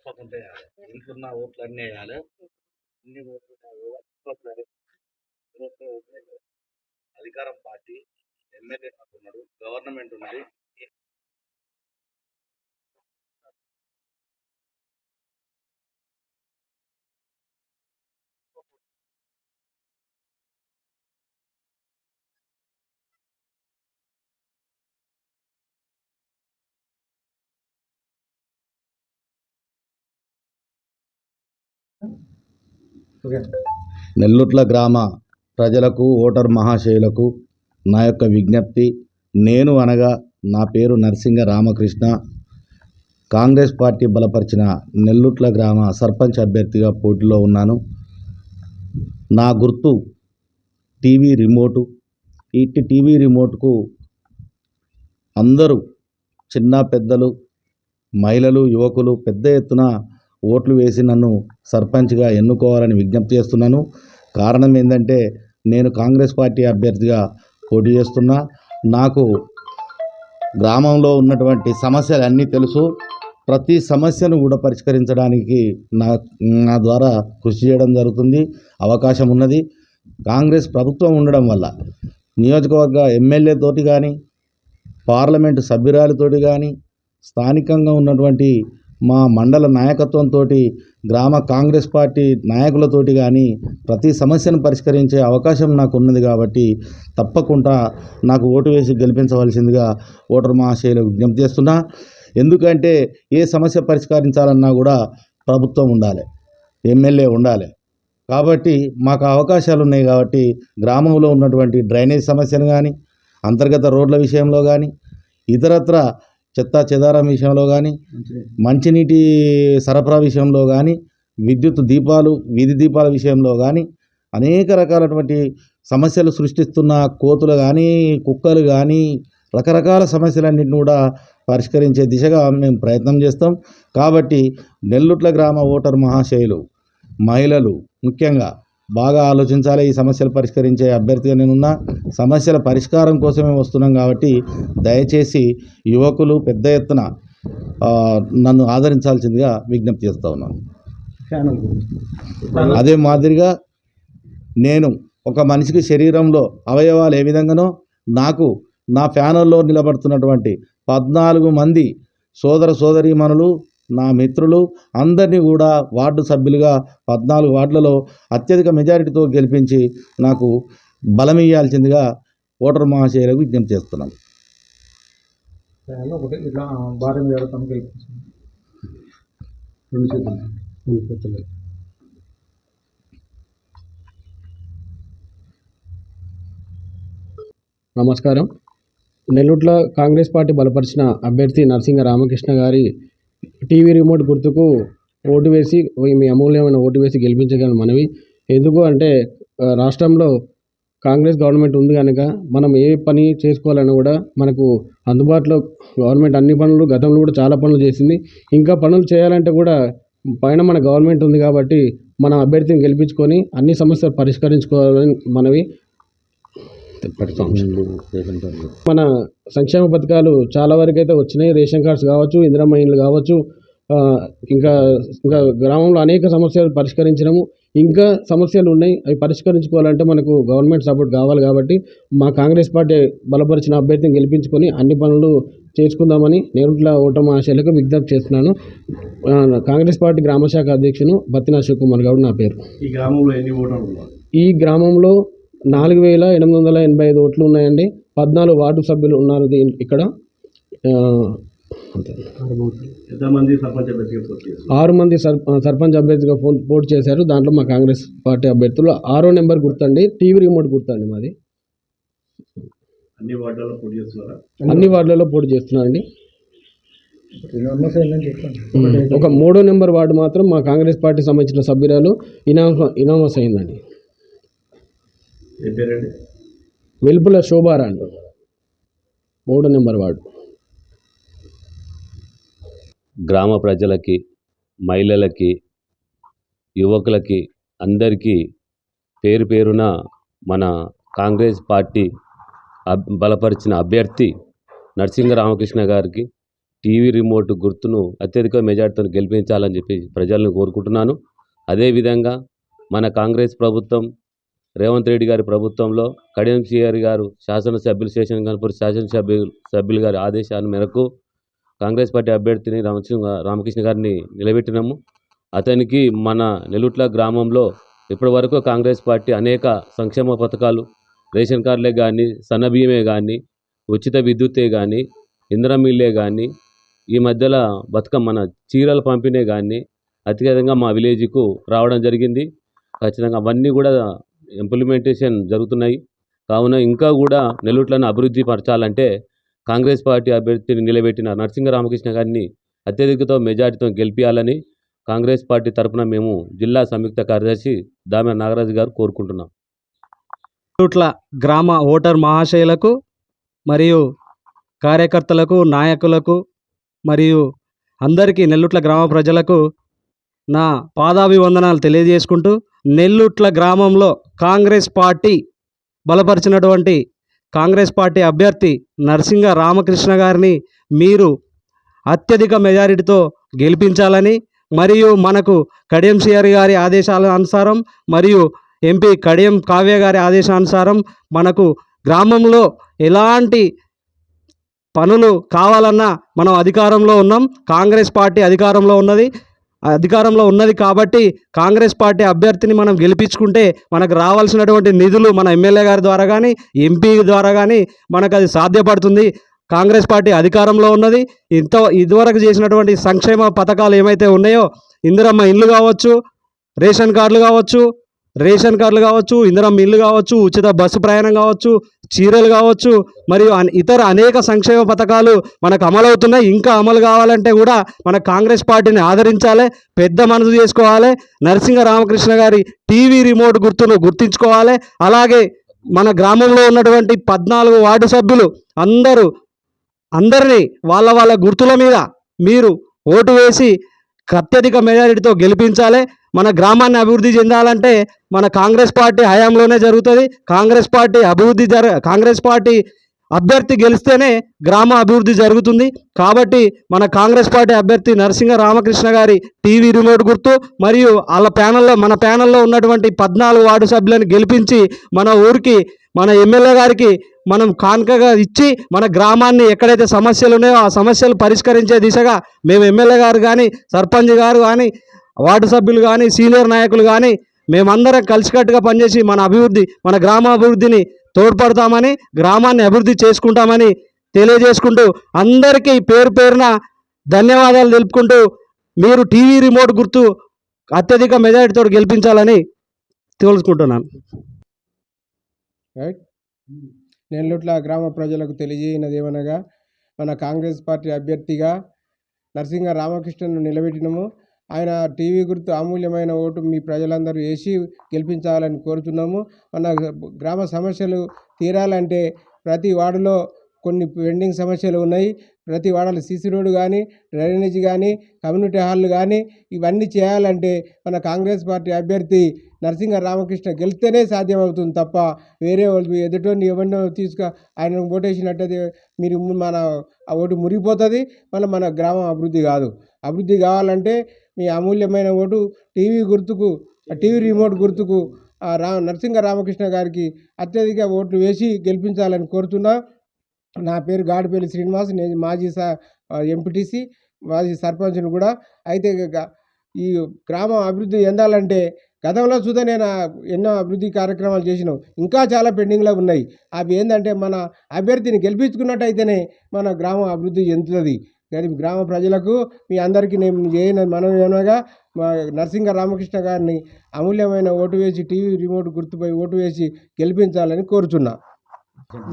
తప్పకుండా వేయాలి. ఇంట్లున్న ఓట్లన్నీ వేయాలి. ఇన్ని ఓట్లున్నా కూడా కంపల్సరీ అధికారం పార్టీ ఎమ్మెల్యే ఉన్నాడు, గవర్నమెంట్ ఉన్నది. నెల్లుట్ల గ్రామ ప్రజలకు, ఓటర్ మహాశయులకు నా యొక్క విజ్ఞప్తి. నేను అనగా నా పేరు నరసింగ రామకృష్ణ. కాంగ్రెస్ పార్టీ బలపరిచిన నెల్లుట్ల గ్రామ సర్పంచ్ అభ్యర్థిగా పోటీలో ఉన్నాను. నా గుర్తు టీవీ రిమోటు. ఇట్టి టీవీ రిమోట్కు అందరూ చిన్న పెద్దలు, మహిళలు, యువకులు పెద్ద ఎత్తున ఓట్లు వేసి నన్ను సర్పంచ్గా ఎన్నుకోవాలని విజ్ఞప్తి చేస్తున్నాను. కారణం ఏంటంటే నేను కాంగ్రెస్ పార్టీ అభ్యర్థిగా పోటీ చేస్తున్నా. నాకు గ్రామంలో ఉన్నటువంటి సమస్యలు అన్నీ తెలుసు. ప్రతి సమస్యను కూడా పరిష్కరించడానికి నా ద్వారా కృషి చేయడం జరుగుతుంది. అవకాశం ఉన్నది. కాంగ్రెస్ ప్రభుత్వం ఉండడం వల్ల నియోజకవర్గ ఎమ్మెల్యే తోటి కానీ, పార్లమెంటు సభ్యురాలితోటి కానీ, స్థానికంగా ఉన్నటువంటి మా మండల నాయకత్వంతో, గ్రామ కాంగ్రెస్ పార్టీ నాయకులతోటి కానీ ప్రతి సమస్యను పరిష్కరించే అవకాశం నాకు ఉన్నది. కాబట్టి తప్పకుండా నాకు ఓటు వేసి గెలిపించవలసిందిగా ఓటర్ మహాశయులకు విజ్ఞప్తి చేస్తున్నా. ఎందుకంటే ఏ సమస్య పరిష్కరించాలన్నా కూడా ప్రభుత్వం ఉండాలి, ఎమ్మెల్యే ఉండాలి. కాబట్టి మాకు అవకాశాలు ఉన్నాయి. కాబట్టి గ్రామంలో ఉన్నటువంటి డ్రైనేజ్ సమస్యను కానీ, అంతర్గత రోడ్ల విషయంలో కానీ, ఇతరత్ర చెత్త చెదారం విషయంలో కానీ, మంచినీటి సరఫరా విషయంలో కానీ, విద్యుత్ దీపాలు, వీధి దీపాల విషయంలో కానీ అనేక రకాలటువంటి సమస్యలు సృష్టిస్తున్న కోతులు కానీ, కుక్కలు కానీ, రకరకాల సమస్యలన్నింటినీ కూడా పరిష్కరించే దిశగా మేము ప్రయత్నం చేస్తాం. కాబట్టి నెల్లుట్ల గ్రామ ఓటర్ మహాశయులు, మహిళలు ముఖ్యంగా బాగా ఆలోచించాలి. ఈ సమస్యలు పరిష్కరించే అభ్యర్థిగా నేనున్నా. సమస్యల పరిష్కారం కోసమే వస్తున్నాం. కాబట్టి దయచేసి యువకులు పెద్ద ఎత్తున నన్ను ఆదరించాల్సిందిగా విజ్ఞప్తి చేస్తూ ఉన్నాను. అదే మాదిరిగా నేను ఒక మనిషికి శరీరంలో అవయవాలు ఏ విధంగానో నాకు నా ప్యానెల్లో నిలబడుతున్నటువంటి 14 మంది సోదర సోదరీమణులు, నా మిత్రులు అందరినీ కూడా వార్డు సభ్యులుగా 14 వార్డులలో అత్యధిక మెజారిటీతో గెలిపించి నాకు బలం ఇవ్వాల్సిందిగా ఓటర్ మహాశయులకు విజ్ఞప్తి చేస్తున్నాను. నమస్కారం. నెల్లుట్ల కాంగ్రెస్ పార్టీ బలపరిచిన అభ్యర్థి నరసింగ రామకృష్ణ గారి టీవీ రిమోట్ గుర్తుకు ఓటు వేసి, మీ అమూల్యమైన ఓటు వేసి గెలిపించగలను మనవి. ఎందుకు అంటే రాష్ట్రంలో కాంగ్రెస్ గవర్నమెంట్ ఉంది కనుక మనం ఏ పని చేసుకోవాలన్నా కూడా మనకు అందుబాటులో గవర్నమెంట్ అన్ని పనులు, గతంలో కూడా చాలా పనులు చేసింది. ఇంకా పనులు చేయాలంటే కూడా పైన మన గవర్నమెంట్ ఉంది. కాబట్టి మన అభ్యర్థిని గెలిపించుకొని అన్ని సమస్యలు పరిష్కరించుకోవాలని మనవి. మన సంక్షేమ పథకాలు చాలా వరకు అయితే వచ్చినాయి. రేషన్ కార్డ్స్ కావచ్చు, ఇందిరమ్మ ఇండ్లు కావచ్చు, ఇంకా గ్రామంలో అనేక సమస్యలు పరిష్కరించినాము. ఇంకా సమస్యలు ఉన్నాయి. అవి పరిష్కరించుకోవాలంటే మనకు గవర్నమెంట్ సపోర్ట్ కావాలి. కాబట్టి మా కాంగ్రెస్ పార్టీ బలపరిచిన అభ్యర్థిని గెలిపించుకొని అన్ని పనులు చేసుకుందామని నెల్లుట్ల ఓటర్ మహాశయులకు విజ్ఞప్తి చేస్తున్నాను. కాంగ్రెస్ పార్టీ గ్రామశాఖ అధ్యక్షును బత్తిన శివకుమార్ గౌడ్ నా పేరు. ఈ గ్రామంలో ఎన్ని ఓటర్లు? ఈ గ్రామంలో 4885 ఓట్లు ఉన్నాయండి. 14 వార్డు సభ్యులు ఉన్నారు ఇక్కడ. 6 మంది సర్పంచ్ అభ్యర్థిగా పోటీ చేశారు. దాంట్లో మా కాంగ్రెస్ పార్టీ అభ్యర్థులు 6వ నెంబర్ గుర్తండి, టీవీ రిమోట్ గుర్తండి మాది. అన్ని వార్డులలో పోటీ చేస్తున్నారండి. ఒక 3వ నెంబర్ వార్డు మాత్రం మా కాంగ్రెస్ పార్టీ సంబంధించిన సభ్యురాలు ఇనామస్ అయిందండి. వెలుపుల శోభారాణి, 3వ నెంబర్ వార్డు. గ్రామ ప్రజలకి, మహిళలకి, యువకులకి అందరికీ పేరు పేరున మన కాంగ్రెస్ పార్టీ బలపరిచిన అభ్యర్థి నరసింగ రామకృష్ణ గారికి టీవీ రిమోట్ గుర్తును అత్యధిక మెజార్టీతో గెలిపించాలని చెప్పి ప్రజలను కోరుకుంటున్నాను. అదేవిధంగా మన కాంగ్రెస్ ప్రభుత్వం రేవంత్ రెడ్డి గారి ప్రభుత్వంలో కడియం శ్రీహరి గారు శాసనసభ్యులు శేషన్ గణపూర్ సభ్యులు గారి ఆదేశాల మేరకు కాంగ్రెస్ పార్టీ అభ్యర్థిని రామకృష్ణ గారిని నిలబెట్టినాము. అతనికి మన నెలుట్ల గ్రామంలో ఇప్పటివరకు కాంగ్రెస్ పార్టీ అనేక సంక్షేమ పథకాలు, రేషన్ కార్డులే కానీ, సన్నబియ్యమే కానీ, ఉచిత విద్యుత్తే కానీ, ఇందిరమిల్లే కానీ, ఈ మధ్యలో మన చీరల పంపిణీ కానీ అత్యధికంగా మా విలేజ్కు రావడం జరిగింది. ఖచ్చితంగా అవన్నీ కూడా ఇంప్లిమెంటేషన్ జరుగుతున్నాయి. కావున ఇంకా కూడా నెల్లూట్లను అభివృద్ధి పరచాలంటే కాంగ్రెస్ పార్టీ అభ్యర్థిని నిలబెట్టిన నరసింగ రామకృష్ణ గారిని అత్యధికతో మెజార్టీతో గెలిపించాలని కాంగ్రెస్ పార్టీ తరఫున మేము జిల్లా సంయుక్త కార్యదర్శి దామె నాగరాజు గారు కోరుకుంటున్నాం. నెల్లుట్ల గ్రామ ఓటర్ మహాశయులకు మరియు కార్యకర్తలకు, నాయకులకు మరియు అందరికీ నెల్లుట్ల గ్రామ ప్రజలకు నా పాదాభివందనాలు తెలియజేసుకుంటూ, నెల్లుట్ల గ్రామంలో కాంగ్రెస్ పార్టీ బలపరిచినటువంటి కాంగ్రెస్ పార్టీ అభ్యర్థి నరసింగ రామకృష్ణ గారిని మీరు అత్యధిక మెజారిటీతో గెలిపించాలని, మరియు మనకు కడియం శ్రీహరి గారి ఆదేశాల అనుసారం మరియు ఎంపీ కడియం కావ్య గారి ఆదేశానుసారం మనకు గ్రామంలో ఎలాంటి పనులు కావాలన్నా మనం అధికారంలో ఉన్నాం. కాంగ్రెస్ పార్టీ అధికారంలో ఉన్నది కాబట్టి కాంగ్రెస్ పార్టీ అభ్యర్థిని మనం గెలిపించుకుంటే మనకు రావాల్సినటువంటి నిధులు మన ఎమ్మెల్యే గారి ద్వారా కానీ, ఎంపీ ద్వారా కానీ మనకు అది సాధ్యపడుతుంది. కాంగ్రెస్ పార్టీ అధికారంలో ఉన్నది. ఇదివరకు చేసినటువంటి సంక్షేమ పథకాలు ఏమైతే ఉన్నాయో, ఇందిరమ్మ ఇల్లు కావచ్చు, రేషన్ కార్డులు కావచ్చు, ఇందిరమ్మ ఇల్లు కావచ్చు, ఉచిత బస్సు ప్రయాణం కావచ్చు, చీరలు కావచ్చు, మరియు ఇతర అనేక సంక్షేమ పథకాలు మనకు అమలవుతున్నాయి. ఇంకా అమలు కావాలంటే కూడా మన కాంగ్రెస్ పార్టీని ఆదరించాలి, పెద్ద మనసు చేసుకోవాలి. నరసింగ రామకృష్ణ గారి టీవీ రిమోట్ గుర్తును గుర్తించుకోవాలి. అలాగే మన గ్రామంలో ఉన్నటువంటి 14 వార్డు సభ్యులు అందరినీ వాళ్ళ గుర్తుల మీద మీరు ఓటు వేసి అత్యధిక మెజారిటీతో గెలిపించాలి. మన గ్రామాన్ని అభివృద్ధి చెందాలంటే మన కాంగ్రెస్ పార్టీ హయాంలోనే జరుగుతుంది. కాంగ్రెస్ పార్టీ అభ్యర్థి గెలిస్తేనే గ్రామ అభివృద్ధి జరుగుతుంది. కాబట్టి మన కాంగ్రెస్ పార్టీ అభ్యర్థి నరసింగ రామకృష్ణ గారి టీవీ రిమోట్ గుర్తు మరియు మన ప్యానల్లో ఉన్నటువంటి 14 వార్డు సభ్యులను గెలిపించి మన ఊరికి, మన ఎమ్మెల్యే గారికి మనం కానుకగా ఇచ్చి మన గ్రామాన్ని ఎక్కడైతే సమస్యలు ఉన్నాయో ఆ సమస్యలు పరిష్కరించే దిశగా మేము ఎమ్మెల్యే గారు కానీ, సర్పంచ్ గారు కానీ, వార్డు సభ్యులు కానీ, సీనియర్ నాయకులు కానీ మేమందరం కలిసికట్టుగా పనిచేసి మన గ్రామ అభివృద్ధిని తోడ్పడతామని, గ్రామాన్ని అభివృద్ధి చేసుకుంటామని తెలియజేసుకుంటూ అందరికీ పేరు పేరున ధన్యవాదాలు తెలుపుకుంటూ మీరు టీవీ రిమోట్ గుర్తు అత్యధిక మెజారిటీతో గెలిపించాలని తెలుసుకుంటున్నాను. రైట్. నెల్లుట్ల గ్రామ ప్రజలకు తెలియజేయనది ఏమనగా, మన కాంగ్రెస్ పార్టీ అభ్యర్థిగా నరసింగ రామకృష్ణను నిలబెట్టినము. ఆయన టీవీ గుర్తు అమూల్యమైన ఓటు మీ ప్రజలందరూ వేసి గెలిపించాలని కోరుతున్నాము. మన గ్రామ సమస్యలు తీరాలంటే ప్రతి వార్డులో కొన్ని పెండింగ్ సమస్యలు ఉన్నాయి. ప్రతి వార్డులో సీసీ రోడ్డు కానీ, డ్రైనేజ్ కానీ, కమ్యూనిటీ హాళ్ళు కానీ ఇవన్నీ చేయాలంటే మన కాంగ్రెస్ పార్టీ అభ్యర్థి నరసింగ రామకృష్ణ గెలిస్తేనే సాధ్యమవుతుంది తప్ప వేరే వాళ్ళు ఎదుటోని ఎవరినో ఆయన ఓటేసినట్టయితే మన ఆ ఓటు మురిగిపోతుంది. మన గ్రామం అభివృద్ధి కాదు. అభివృద్ధి కావాలంటే మీ అమూల్యమైన ఓటు టీవీ రిమోట్ గుర్తుకు నరసింగ రామకృష్ణ గారికి అత్యధిక ఓట్లు వేసి గెలిపించాలని కోరుతున్నా. నా పేరు గాడిపల్లి శ్రీనివాస్. నేను మాజీ ఎంపీటీసీ, మాజీ సర్పంచ్ను కూడా. అయితే ఈ గ్రామం అభివృద్ధి చెందాలంటే గతంలో చూద్దా నేను ఎన్నో అభివృద్ధి కార్యక్రమాలు చేసినాం. ఇంకా చాలా పెండింగ్లో ఉన్నాయి. అవి ఏంటంటే మన అభ్యర్థిని గెలిపించుకున్నట్టయితేనే మన గ్రామం అభివృద్ధి చెందుతుంది. కానీ గ్రామ ప్రజలకు మీ అందరికీ నేను మనం ఏమనగా నరసింగ రామకృష్ణ గారిని అమూల్యమైన ఓటు వేసి టీవీ రిమోట్ గుర్తుపై ఓటు వేసి గెలిపించాలని కోరుచున్నా.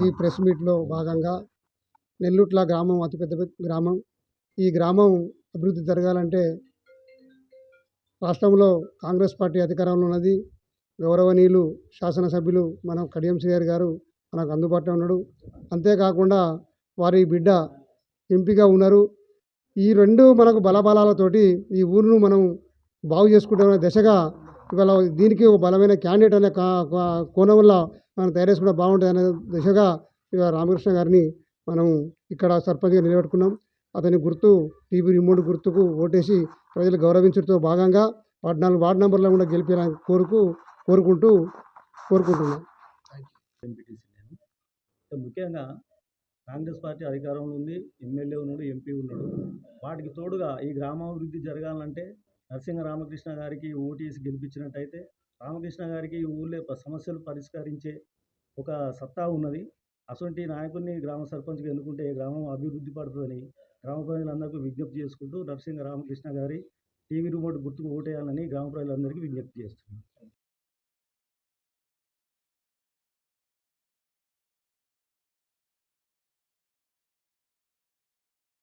ఈ ప్రెస్ మీట్లో భాగంగా నెల్లుట్ల గ్రామం అతిపెద్ద గ్రామం. ఈ గ్రామం అభివృద్ధి జరగాలంటే రాష్ట్రంలో కాంగ్రెస్ పార్టీ అధికారంలో ఉన్నది. గౌరవనీయులు శాసనసభ్యులు మన కడియం శ్రీహరి గారు మనకు అందుబాటులో ఉన్నాడు. అంతేకాకుండా వారి బిడ్డ ఎంపీగా ఉన్నారు. ఈ రెండు మనకు బలబలాలతోటి ఈ ఊరును మనం బాగు చేసుకుంటామనే దిశగా ఇవాళ దీనికి ఒక బలమైన క్యాండిడేట్ అనే కోణం వల్ల మనం తయారు చేసుకుంటే బాగుంటుంది అనే దిశగా ఇవాళ రామకృష్ణ గారిని మనం ఇక్కడ సర్పంచ్గా నిలబెట్టుకున్నాం. అతని గుర్తు టీవీ రిమోట్ గుర్తుకు ఓటేసి ప్రజలు గౌరవించడంతో భాగంగా 14 వార్డు నంబర్లో కూడా గెలిపేయాలని కోరుకుంటున్నాను. ఎంపీటీసీ నేను ముఖ్యంగా కాంగ్రెస్ పార్టీ అధికారంలో ఉంది, ఎమ్మెల్యే ఉన్నాడు, ఎంపీ ఉన్నాడు. వాటికి తోడుగా ఈ గ్రామాభివృద్ధి జరగాలంటే నరసింహ రామకృష్ణ గారికి ఓటేసి గెలిపించినట్టయితే రామకృష్ణ గారికి ఈ ఊళ్ళో సమస్యలు పరిష్కరించే ఒక సత్తా ఉన్నది. అటువంటి నాయకుడిని గ్రామ సర్పంచ్గా ఎన్నుకుంటే గ్రామం అభివృద్ధి పడుతుందని గ్రామ ప్రజలందరికీ విజ్ఞప్తి చేసుకుంటూ నరసింహ రామకృష్ణ గారి టీవీ రిమోట్ గుర్తుకు ఓటేయాలని గ్రామ ప్రజలందరికీ విజ్ఞప్తి చేస్తున్నాను.